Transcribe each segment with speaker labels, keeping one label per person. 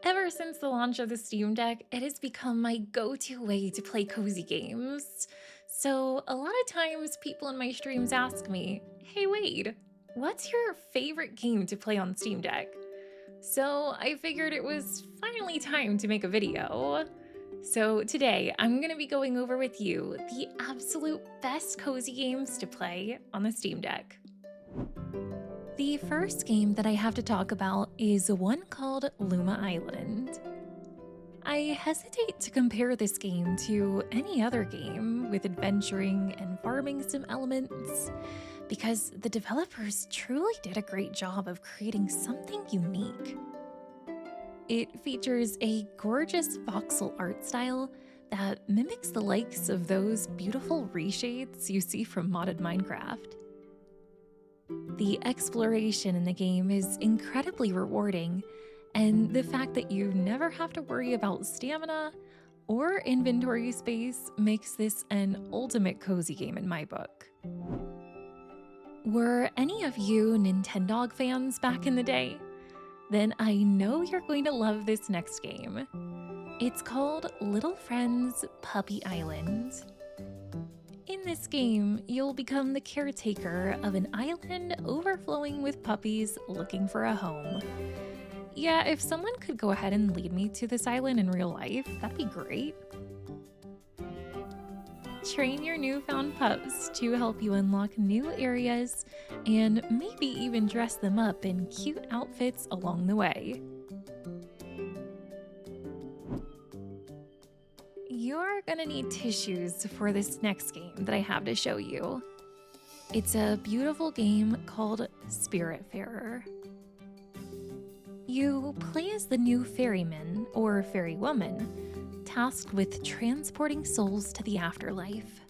Speaker 1: Ever since the launch of the Steam Deck, it has become my go-to way to play cozy games. So, a lot of times people in my streams ask me, "Hey Wade, what's your favorite game to play on Steam Deck?" So, I figured it was finally time to make a video. So, today I'm going to be going over with you the absolute best cozy games to play on the Steam Deck. The first game that I have to talk about is one called Luma Island. I hesitate to compare this game to any other game with adventuring and farming sim elements because the developers truly did a great job of creating something unique. It features a gorgeous voxel art style that mimics the likes of those beautiful reshades you see from modded Minecraft. The exploration in the game is incredibly rewarding, and the fact that you never have to worry about stamina or inventory space makes this an ultimate cozy game in my book. Were any of you Nintendog fans back in the day? Then I know you're going to love this next game. It's called Little Friends Puppy Island. In this game, you'll become the caretaker of an island overflowing with puppies looking for a home. Yeah, if someone could go ahead and lead me to this island in real life, that'd be great. Train your newfound pups to help you unlock new areas and maybe even dress them up in cute outfits along the way. You're gonna need tissues for this next game that I have to show you. It's a beautiful game called Spiritfarer. You play as the new ferryman, or ferrywoman, tasked with transporting souls to the afterlife.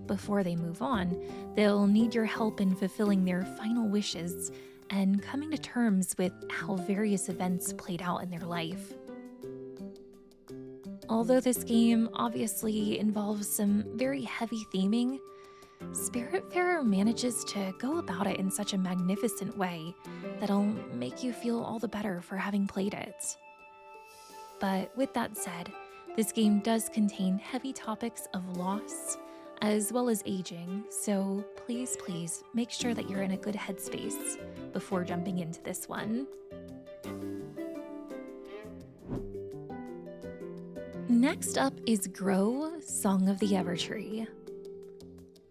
Speaker 1: Before they move on, they'll need your help in fulfilling their final wishes and coming to terms with how various events played out in their life. Although this game obviously involves some very heavy theming, Spiritfarer manages to go about it in such a magnificent way that'll make you feel all the better for having played it. But with that said, this game does contain heavy topics of loss as well as aging, so please make sure that you're in a good headspace before jumping into this one. Next up is Grow, Song of the Evertree.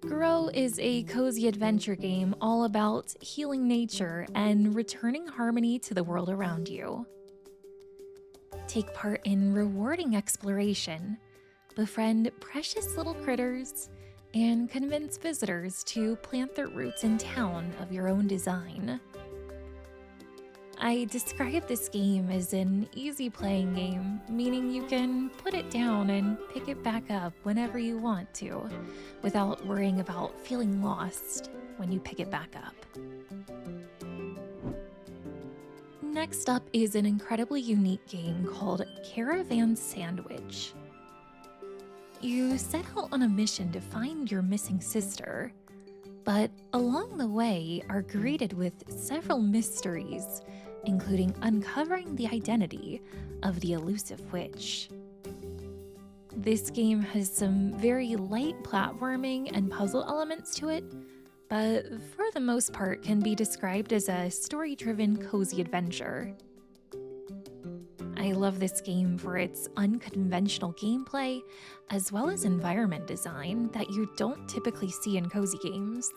Speaker 1: Grow is a cozy adventure game all about healing nature and returning harmony to the world around you. Take part in rewarding exploration, befriend precious little critters, and convince visitors to plant their roots in town of your own design. I describe this game as an easy playing game, meaning you can put it down and pick it back up whenever you want to, without worrying about feeling lost when you pick it back up. Next up is an incredibly unique game called Caravan Sandwich. You set out on a mission to find your missing sister, but along the way are greeted with several mysteries, including uncovering the identity of the elusive witch. This game has some very light platforming and puzzle elements to it, but for the most part can be described as a story-driven cozy adventure. I love this game for its unconventional gameplay, as well as environment design that you don't typically see in cozy games.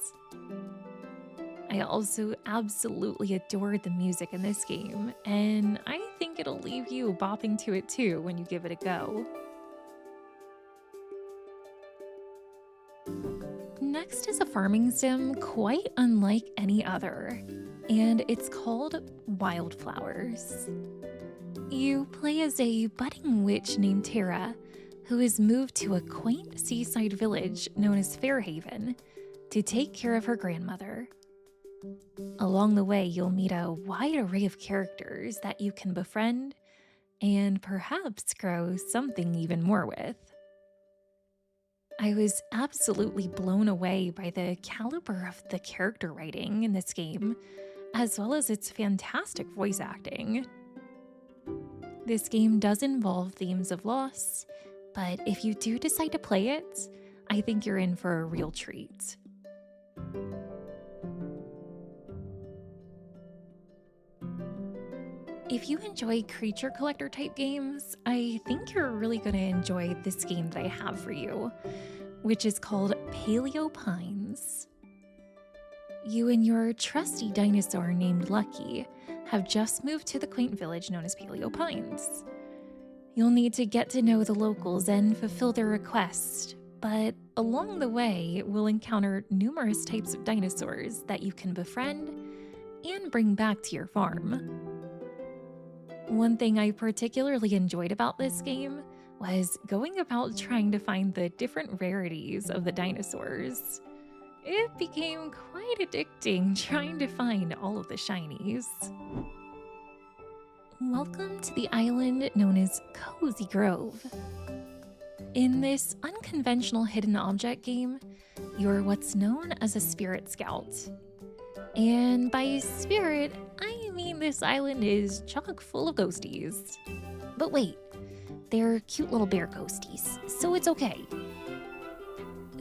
Speaker 1: I also absolutely adore the music in this game, and I think it'll leave you bopping to it too when you give it a go. Next is a farming sim quite unlike any other, and it's called Wildflowers. You play as a budding witch named Tara, who has moved to a quaint seaside village known as Fairhaven to take care of her grandmother. Along the way, you'll meet a wide array of characters that you can befriend and perhaps grow something even more with. I was absolutely blown away by the caliber of the character writing in this game, as well as its fantastic voice acting. This game does involve themes of loss, but if you do decide to play it, I think you're in for a real treat. If you enjoy creature collector type games, I think you're really going to enjoy this game that I have for you, which is called Paleo Pines. You and your trusty dinosaur named Lucky have just moved to the quaint village known as Paleo Pines. You'll need to get to know the locals and fulfill their request, but along the way, we'll encounter numerous types of dinosaurs that you can befriend and bring back to your farm. One thing I particularly enjoyed about this game was going about trying to find the different rarities of the dinosaurs. It became quite addicting trying to find all of the shinies. Welcome to the island known as Cozy Grove. In this unconventional hidden object game, you're what's known as a spirit scout. And by spirit, I mean this island is chock full of ghosties. But wait, they're cute little bear ghosties, so it's okay.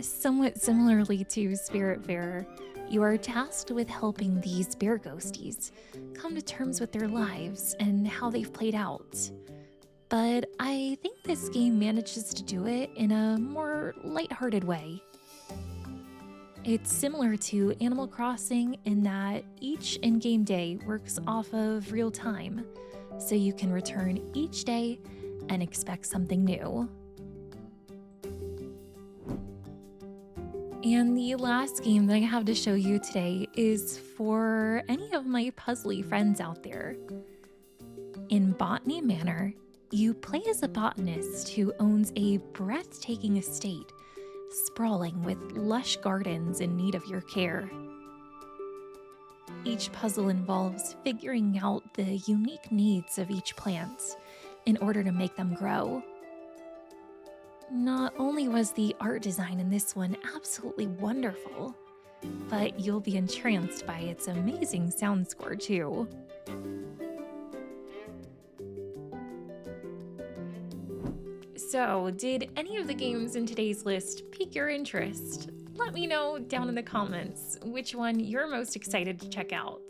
Speaker 1: Somewhat similarly to Spiritfarer, you are tasked with helping these bear ghosties come to terms with their lives and how they've played out. But I think this game manages to do it in a more lighthearted way. It's similar to Animal Crossing in that each in-game day works off of real time, so you can return each day and expect something new. And the last game that I have to show you today is for any of my puzzly friends out there. In Botany Manor, you play as a botanist who owns a breathtaking estate sprawling with lush gardens in need of your care. Each puzzle involves figuring out the unique needs of each plant in order to make them grow. Not only was the art design in this one absolutely wonderful, but you'll be entranced by its amazing sound score too. So, did any of the games in today's list pique your interest? Let me know down in the comments which one you're most excited to check out.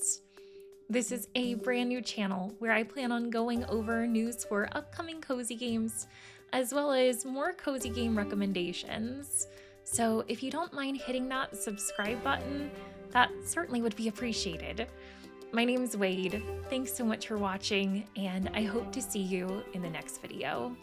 Speaker 1: This is a brand new channel where I plan on going over news for upcoming cozy games, as well as more cozy game recommendations. So if you don't mind hitting that subscribe button, that certainly would be appreciated. My name's Wade. Thanks so much for watching, and I hope to see you in the next video.